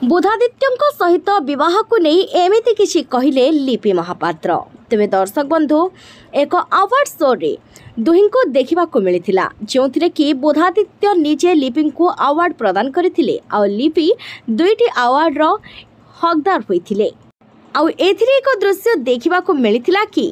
बुधादित्य सहित बह को नहीं एमती किसी कहले लिपि महापात्र। तेरे दर्शक बंधु एक अवार्ड शो रे दुहिं को देखा मिलता जो कि बुधादित्य निजे लिपि को अवार्ड प्रदान करथिले आ लिपि दुईटी अवार्ड रो हकदार होइथिले। आउ एथिरे एक दृश्य देखा मिलता कि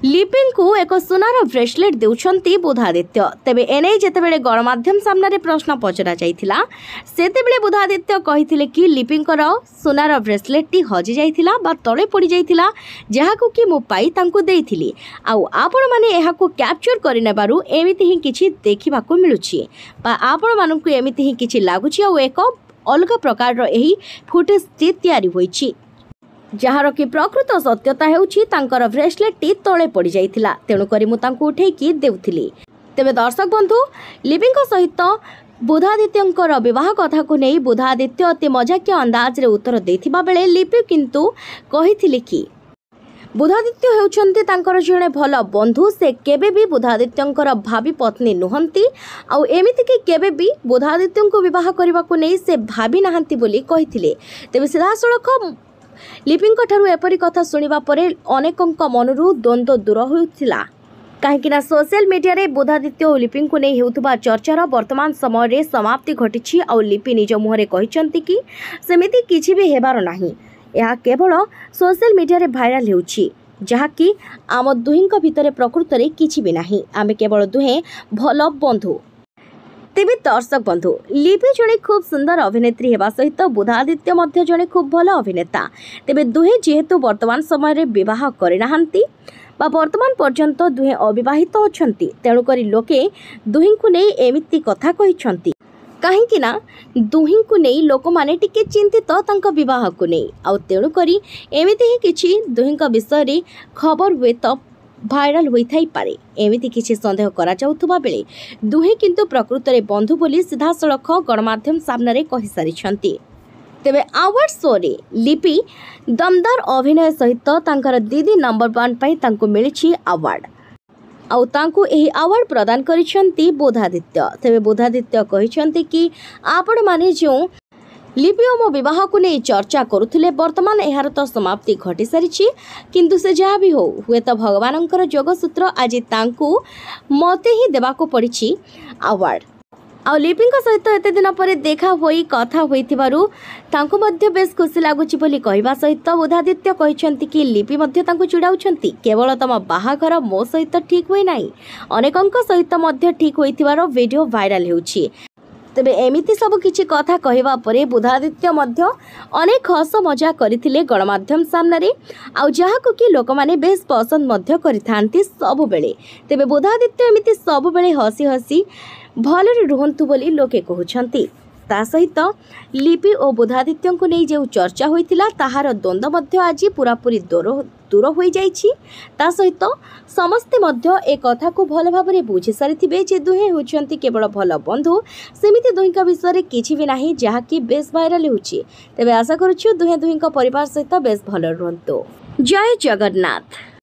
लिपि को एक सुनार ब्रेसलेट देउछंती बुधादित्य। तेबे एने जेतेबेले गणमाध्यम सामने प्रश्न पचरा जाइथिला सेतेबेले बुधादित्य कहिथिले कि लिपिंकर सुनार ब्रेसलेट टी हजि जाइथिला बा तळे पड़ी जाइथिला जहाकु कि मु पाई तांको देइथिली। आउ आपण माने एहाकु कैप्चर करि नेबारु एमिति ही किछि देखिबाकु मिलुछि बा आपण मानकु एमिति ही किछि लागुछि। आउ एक अलग प्रकार रो एही फुटेज टी तयारी होइछि जार कि प्रकृत सत्यता हेउछि तांकर ब्रेसलेट टी तळे पड़ी जाइथिला तेणु करी मु तांको उठेकी देउथिली। तेबे दर्शक बंधु लिपिंक सहित बुधादित्यंकर विवाह कथा को नहीं बुधादित्य अति मजाकिया अंदाज रे उत्तर देथिबा बेले लिपि किंतु कहिथिले कि बुधादित्य हेउछंती तांकर जणे भल बंधु से केबे भी बुधादित्यंकर भावी पत्नी नुहंती आउ एमिति कि केबे भी बुधादित्यंको विवाह करबा को नहीं से भाबी नाहंती बोली कहिथिले। तेबे सीधासळख लिपिंक ठारू एपरी कथा सुनिबा परे अनेकंक मनरु द्वंद्व दूर होइथिला कहीं सोशल मीडिया रे बुधादित्य और लिपि को नहीं हेउथबा चर्चार वर्तमान समय रे समाप्ति घटिछि। और लिपि निज मुहरे कहिसंती कि सेमिति किछि भी हेबार नाही यह केवल सोशल मीडिया रे भाइराल हेउछि जहाँकि आम दुहिंक भितरे प्रकृत रे किछि भी नाही आमे केवल दुहे भल बंधु। तेबे दर्शक बंधु लिपि जड़े खूब सुंदर अभिनेत्री हेबा सहित बुधादित्य मध्य जड़े खूब भल अभिनेता। तेबे दुहे जेहेतु वर्तमान समय रे विवाह करिनाहांती बा वर्तमान पर्यंत दुहे अविवाहित अछंती तेणु करी लोके दुहिं को नहीं एमिति कथा कहिसंती काहेकि ना दुहिं को नहीं लोक माने टिके चिंतित तांका विवाह को नहीं आ तेणु करी एमिति ही किछि दुहिंका विषय रे खबर हुए तो भाइराल होई पारे एमिति किछि संदेह करा जाउथबा बेले दुहे किंतु प्रकृत रे बंधु बोली सीधासळख गणमाध्यम सामने रे कहि सारिछंती। तेबे अवार्ड शो रे लिपि दमदार अभिनय सहित तांकर दीदी नंबर 1 पई तांको मिलिछि अवार्ड आउ तांको एही अवार्ड प्रदान करिछंती बुधादित्य। तेबे बुधादित्य कहिछंती कि आपण माने जो लिपि और मो विवाह को नहीं चर्चा करुथिले वर्तमान एहार तो समाप्ति घटी सारिछि किंतु से जहाँ भी हो हुए तो भगवानंकर जोगसूत्र आज तांकु मते ही देबाको पड़िछि अवार्ड। आ लिपिंक सहित एते दिन पर देखा होई कथा होइथिबारु तांको मध्य बेस खुशी लागुछि बोली कहबा सहित बुधादित्य कहिसंती कि लिपि मध्य तांको चिड़ाउछंती केवल तम बाहाघर मो सहित ठीक होई नाही अनेकंक सहित मध्य ठीक होइथिबार वीडियो वायरल हेउछि। तेबे एमिति सब किछि कथा कहवा परे बुधादित्य मध्य अनेक हस मजा करथिले गणमाध्यम सामने रे आ जहाको कि लोक माने बेस पसंद मध्य करिथांती सब बेले। तेबे बुधादित्य एमिति सब बेले हसी हसी भलरे रुहंतु बोली लोके कहउछंती। ता सहित लिपि और बुधादित्य को नहीं जो चर्चा होइतिला ताहार द्वंद्व मध्य आज पूरापूरी दूर हो जाइछि। ता सहित समस्ते मध्य ए कथा को भल भाबरे बुझी सारिथिबे जे दुहे होचंती केवल भल बंधु सेमिति दुहिंका विषय रे किछि भी नाही जहा कि बेस वायरल होछि। तेबे आशा करूछु दुहे दुहिंका परिवार सहित बेस भल रहंतो। जय जगन्नाथ।